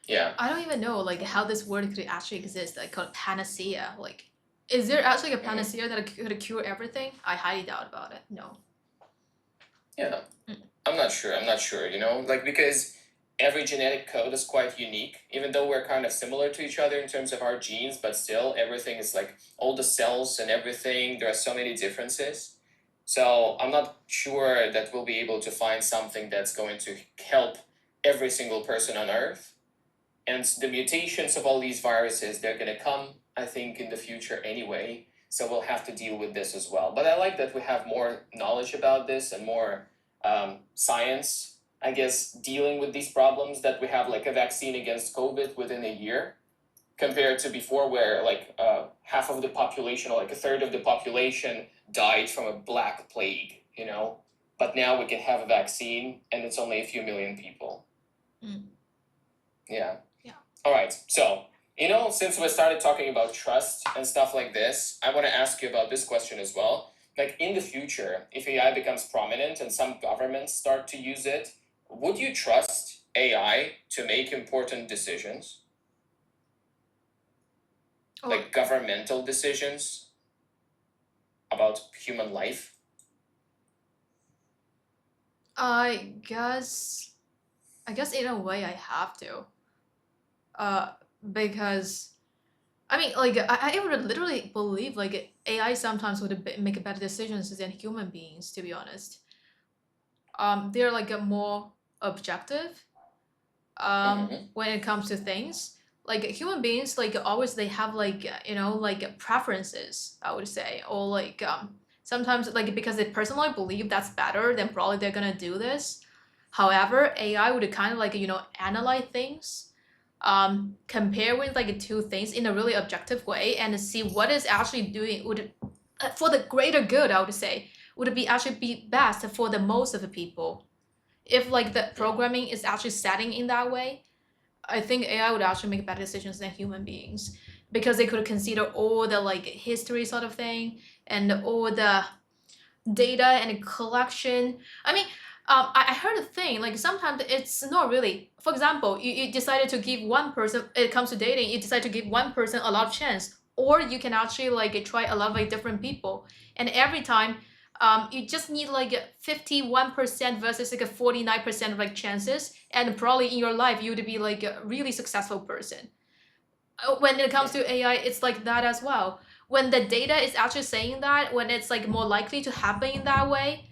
Yeah. I don't even know like how this word could actually exist, like called panacea. Like, is there actually a panacea that could cure everything? I highly doubt about it. No. Yeah. I'm not sure, like because every genetic code is quite unique, even though we're kind of similar to each other in terms of our genes, but still everything is like all the cells and everything, there are so many differences. So I'm not sure that we'll be able to find something that's going to help every single person on Earth. And the mutations of all these viruses, they're going to come, I think, in the future anyway. So we'll have to deal with this as well. But I like that we have more knowledge about this and more science, I guess, dealing with these problems, that we have like a vaccine against COVID within a year compared to before where like half of the population or like a third of the population died from a black plague, but now we can have a vaccine and it's only a few million people. Yeah. All right. So, since we started talking about trust and stuff like this, I want to ask you about this question as well. Like in the future, if AI becomes prominent and some governments start to use it, would you trust AI to make important decisions? Like governmental decisions about human life? I guess in a way I have to. Because I mean, like I would literally believe like AI sometimes would make better decisions than human beings. To be honest, they're like a more objective. When it comes to things, like human beings, like always they have like like preferences. I would say, or like sometimes like because they personally believe that's better, then probably they're gonna do this. However, AI would kind of like analyze things, compare with like two things in a really objective way and see what is actually doing would for the greater good. I would say would be actually be best for the most of the people. If like the programming is actually setting in that way, I think AI would actually make better decisions than human beings because they could consider all the like history sort of thing and all the data and collection. I mean, I heard a thing like sometimes it's not really. For example, you decided to give one person. It comes to dating, you decide to give one person a lot of chance, or you can actually like try a lot of like different people, and every time. You just need like 51% versus like a 49% of like chances, and probably in your life you would be like a really successful person. When it comes to AI, it's like that as well. When the data is actually saying that, when it's like more likely to happen in that way,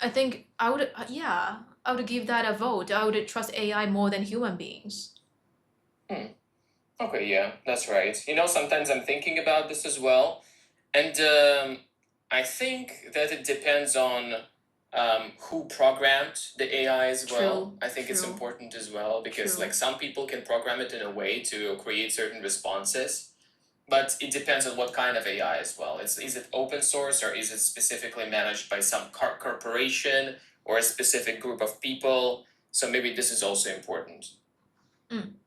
I think I would, yeah, I would give that a vote. I would trust AI more than human beings. Okay, yeah, that's right. Sometimes I'm thinking about this as well. And I think that it depends on who programmed the AI as well. True, I think it's true. important as well because True. like some people can program it in a way to create certain responses, but it depends on what kind of AI as well. Is it open source or is it specifically managed by some corporation or a specific group of people? So maybe this is also important.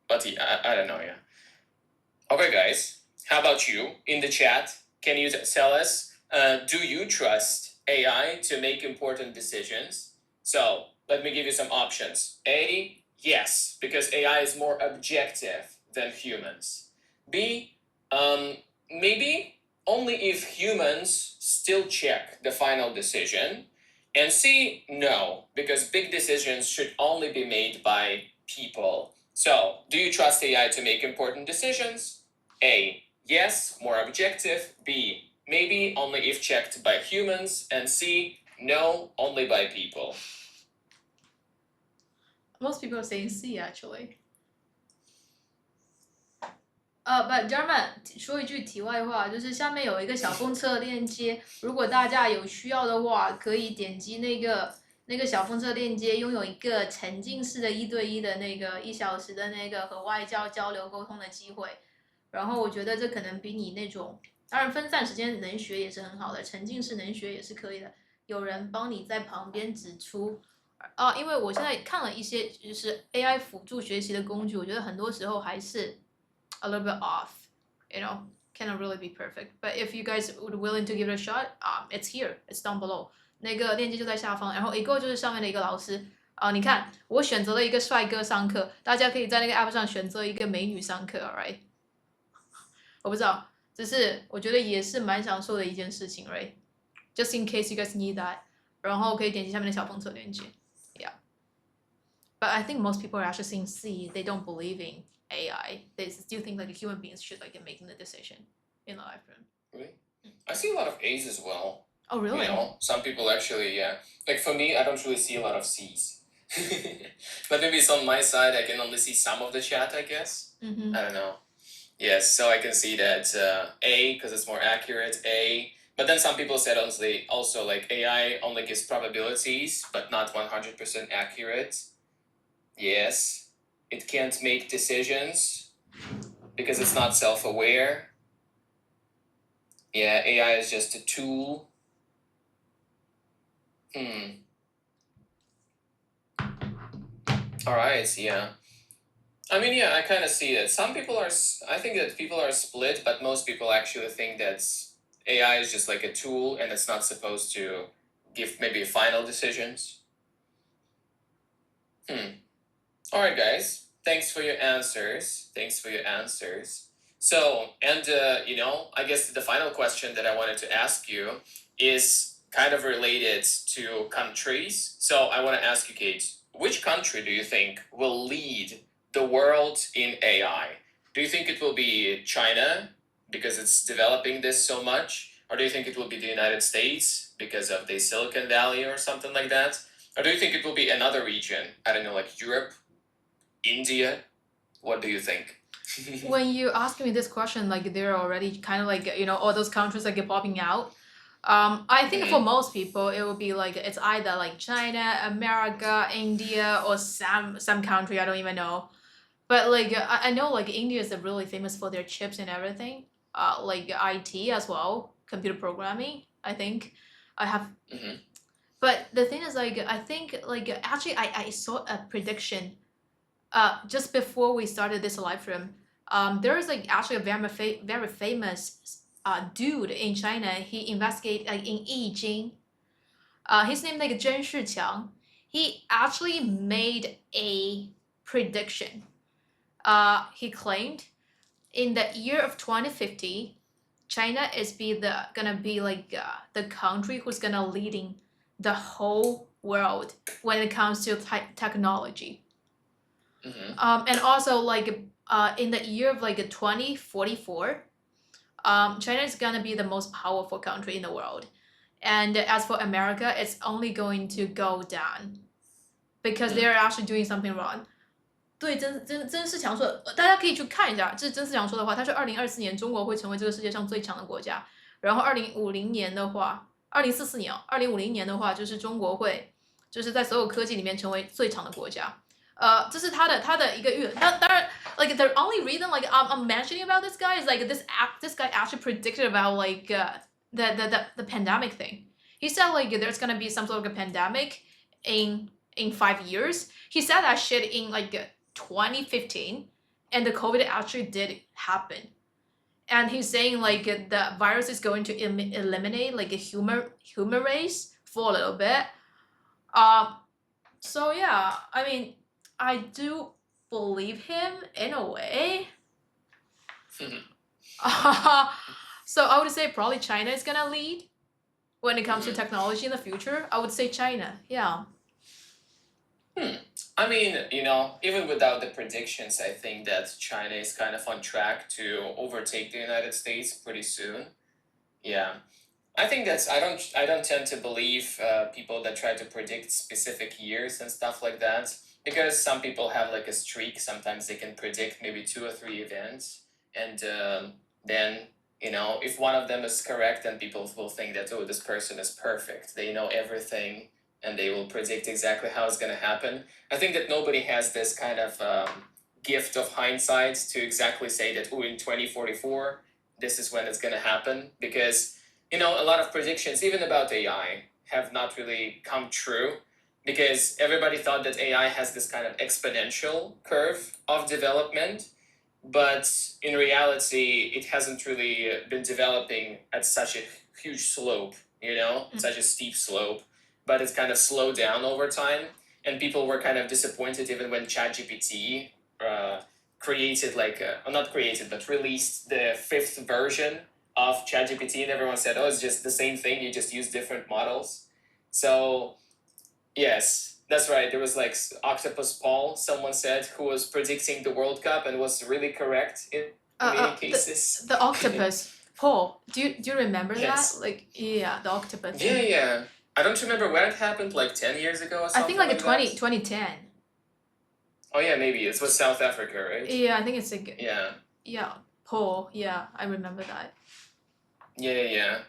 But yeah, I don't know, yeah. Okay, guys, how about you in the chat? Can you tell us, do you trust AI to make important decisions? So let me give you some options. A, yes, because AI is more objective than humans. B, maybe only if humans still check the final decision. And C, no, because big decisions should only be made by people. So, do you trust AI to make important decisions? A, yes, more objective. B, maybe only if checked by humans. And C, no, only by people. Most people are saying C actually. But German 说一句题外话，就是下面有一个小风车的链接，如果大家有需要的话，可以点击那个小风车链接，拥有一个沉浸式的1对1的那个1小时的那个和外教交流沟通的机会。然后我觉得这可能比你那种，当然分散时间能学也是很好的，沉浸式能学也是可以的，有人帮你在旁边指出。因为我现在看了一些就是 AI 辅助学习的工具，我觉得很多时候还是 a little bit off, cannot really be perfect. But if you guys would willing to give it a shot, it's here, it's down below. 那个链接就在下方，然后一个就是上面的一个老师。你看我选择了一个帅哥上课，大家可以在那个 app 上选择一个美女上课 ，right？ 我不知道，只是我觉得也是蛮享受的一件事情 ，right？ Just in case you guys need that， 然后可以点击下面的小风车链接 ，yeah。But I think most people are actually saying C. They don't believe in AI. They still think like human beings should like making the decision in the life. Really? I see a lot of A's as well. Oh really? Some people actually, yeah. Like for me, I don't really see a lot of C's. But maybe it's on my side. I can only see some of the chat, I guess. I don't know. Yes, so I can see that A, because it's more accurate, A. But then some people said also like AI only gives probabilities, but not 100% accurate. Yes, it can't make decisions because it's not self-aware. Yeah, AI is just a tool. Hmm. All right. Yeah. I mean, yeah, I kind of see that. Some people are. I think that people are split, but most people actually think that AI is just like a tool, and it's not supposed to give maybe final decisions. All right, guys. Thanks for your answers. Thanks for your answers. So, and I guess the final question that I wanted to ask you is kind of related to countries. So, I want to ask you, Kate, which country do you think will lead the world in AI? Do you think it will be China because it's developing this so much? Or do you think it will be the United States because of the Silicon Valley or something like that? Or do you think it will be another region? I don't know, like Europe, India? What do you think? When you ask me this question, like they're already kind of like all those countries like popping out. I think for most people it would be like it's either like China, America, India, or some country I don't even know. But like I know like India is really famous for their chips and everything. Like IT as well, computer programming. I think I have. But the thing is like I think like actually I saw a prediction just before we started this live stream. There is like actually a very famous dude in China. He investigated like in Yijing. His name like Zhen Shiqiang. He actually made a prediction. He claimed in the year of 2050, China is gonna be like the country who's gonna leading the whole world when it comes to technology. And also like in the year of like 2044, China is gonna be the most powerful country in the world. And as for America, it's only going to go down because they're actually doing something wrong. 对，真是强说，大家可以去看一下，这真是强说的话。他说2024年中国会成为这个世界上最强的国家，然后2050年的话，2044年2050年的话，就是中国会就是在所有科技里面成为最强的国家。这是他的一个预，当然 like the only reason like I'm mentioning about this guy is like this guy actually predicted about like the pandemic thing. He said like there's gonna be some sort of a pandemic in 5 years. He said that shit in like 2015, and the COVID actually did happen. And he's saying like the virus is going to eliminate like a human race for a little bit. So yeah, I mean, I do believe him in a way. So I would say probably China is gonna lead when it comes to technology in the future. I would say China, yeah. I mean, even without the predictions, I think that China is kind of on track to overtake the United States pretty soon. Yeah. I think I don't tend to believe people that try to predict specific years and stuff like that, because some people have like a streak. Sometimes they can predict maybe 2 or 3 events, and then if one of them is correct, then people will think that, oh, this person is perfect. They know everything, and they will predict exactly how it's going to happen. I think that nobody has this kind of gift of hindsight to exactly say that, oh, in 2044, this is when it's going to happen, because a lot of predictions, even about AI, have not really come true, because everybody thought that AI has this kind of exponential curve of development, but in reality, it hasn't really been developing at such a huge slope, such a steep slope, but it's kind of slowed down over time. And people were kind of disappointed even when ChatGPT created not created, but released the 5th version of ChatGPT, and everyone said, oh, it's just the same thing, you just use different models. So yes, that's right, there was like Octopus Paul, someone said, who was predicting the World Cup and was really correct in many cases. The Octopus Paul, do you remember Yes. that? Like, yeah, the octopus. Yeah. I don't remember when it happened, like 10 years ago or something. I think like, 2010. Oh yeah, maybe it was South Africa, right? Yeah, I think it's like yeah, Paul. Yeah, I remember that. Yeah.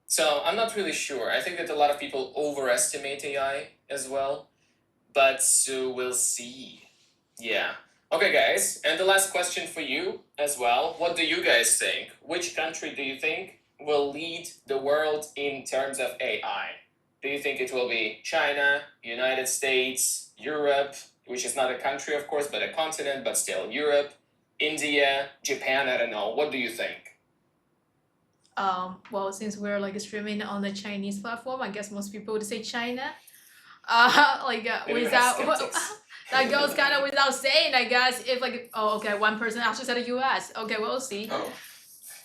So I'm not really sure. I think that a lot of people overestimate AI as well, but we'll see. Yeah. Okay, guys, and the last question for you as well. What do you guys think? Which country do you think will lead the world in terms of AI? Do Do you think it will be China, United States, Europe, which is not a country, of course, but a continent, but still Europe, India, Japan? I don't know. What do you think? Well, since we're like streaming on the Chinese platform, I guess most people would say China. Maybe you have Without skeptics. that goes kind of without saying, I guess. If like, oh, okay, one person actually said the U.S. Okay, we'll see. Oh.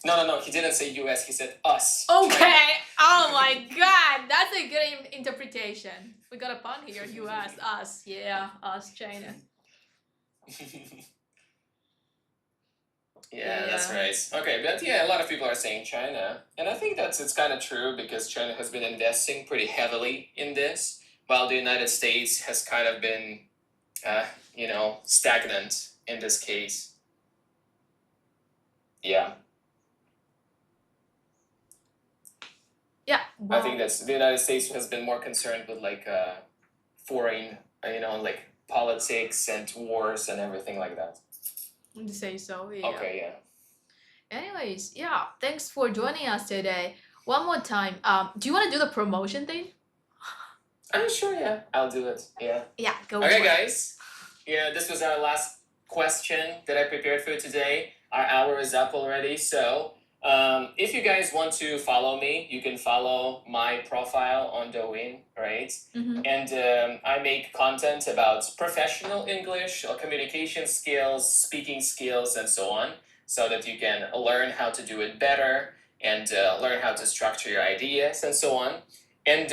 No. He didn't say US. He said us. Okay. Oh my God, that's a good interpretation. We got a pun here. U.S. Us. Yeah, us. China. Yeah, that's Yeah. right. Okay, but yeah, a lot of people are saying China, and I think it's kind of true because China has been investing pretty heavily in this, while the United States has kind of been, stagnant in this case. Yeah, Yeah. I think that's the United States has been more concerned with like foreign, like politics and wars and everything like that. To say so. Yeah. Okay, yeah. Anyways, yeah. Thanks for joining us today. One more time. Do you want to do the promotion thing? I'm sure, yeah. I'll do it. Yeah. Yeah. Go. Okay, for it. guys. Yeah, this was our last question that I prepared for today. Our hour is up already, so if you guys want to follow me, you can follow my profile on Douyin, right? Mhm. And I make content about professional English, or communication skills, speaking skills, and so on, so that you can learn how to do it better and learn how to structure your ideas and so on. And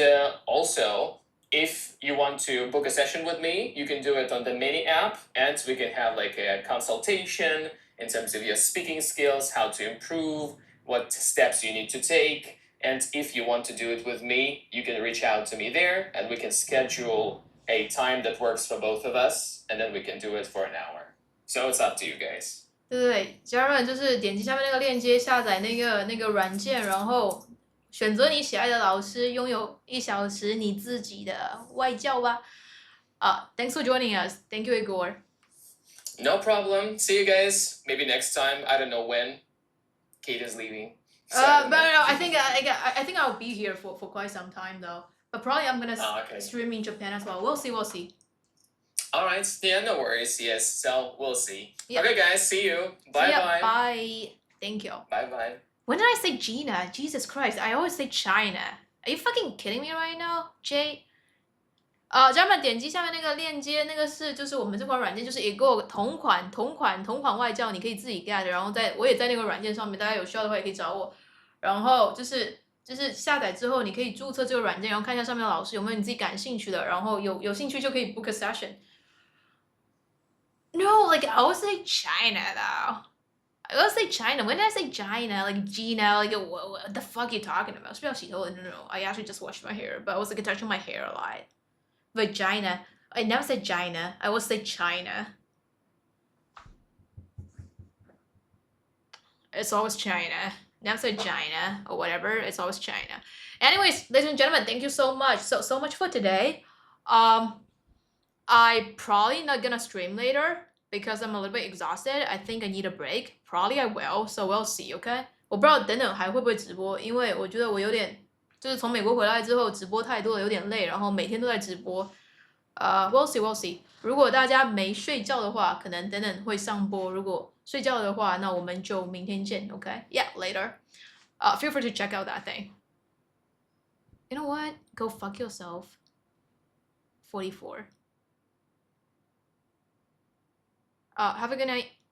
also, if you want to book a session with me, you can do it on the mini app, and we can have like a consultation in terms of your speaking skills, how to improve, what steps you need to take. And if you want to do it with me, you can reach out to me there, and we can schedule a time that works for both of us, and then we can do it for an hour. So it's up to you guys. 对对对，家人们就是点击下面那个链接，下载那个软件，然后选择你喜爱的老师，拥有1小时你自己的外教吧。Thanks for joining us. Thank you, Igor. No problem. See you guys. Maybe next time. I don't know when. Kate is leaving. So I don't But know. no, I think I'll be here for quite some time though. But probably I'm gonna Okay. stream in Japan as well. We'll see. All right. Yeah, no worries. Yes. So we'll see. Yeah. Okay, guys. See you. Bye See ya. bye. Bye. Thank you. Bye bye. When did I say Gina? Jesus Christ, I always say China. Are you fucking kidding me right now, Jay? 家人们点击下面那个链接，那个就是我们这款软件，就是一个同款外教，你可以自己 get，然后我也在那个软件上面，大家有需要的话也可以找我。然后就是下载之后，你可以注册这个软件，然后看一下上面的老师有没有你自己感兴趣的，然后有兴趣就可以 book a session. No, like I would say China though. I would say China. When did I say China? Like Gina? Like what the fuck are you talking about? 是不是要洗头？ No. I actually just washed my hair, but I was like touching my hair a lot. Vagina. I never said China. I would say China. It's always China. Never said China or whatever. It's always China. Anyways, ladies and gentlemen, thank you so much. So much for today. I probably not gonna stream later because I'm a little bit exhausted. I think I need a break. Probably I will. So we'll see. Okay. 我不知道等等还会不会直播，因为我觉得我有点就是从美国回来之后直播太多了，有点累，然后每天都在直播。We'll see. 如果大家没睡觉的话，可能等等会上播。如果睡觉的话，那我们就明天见。Okay? Yeah, later. Feel free to check out that thing. You know what? Go fuck yourself. 44. Have a good night.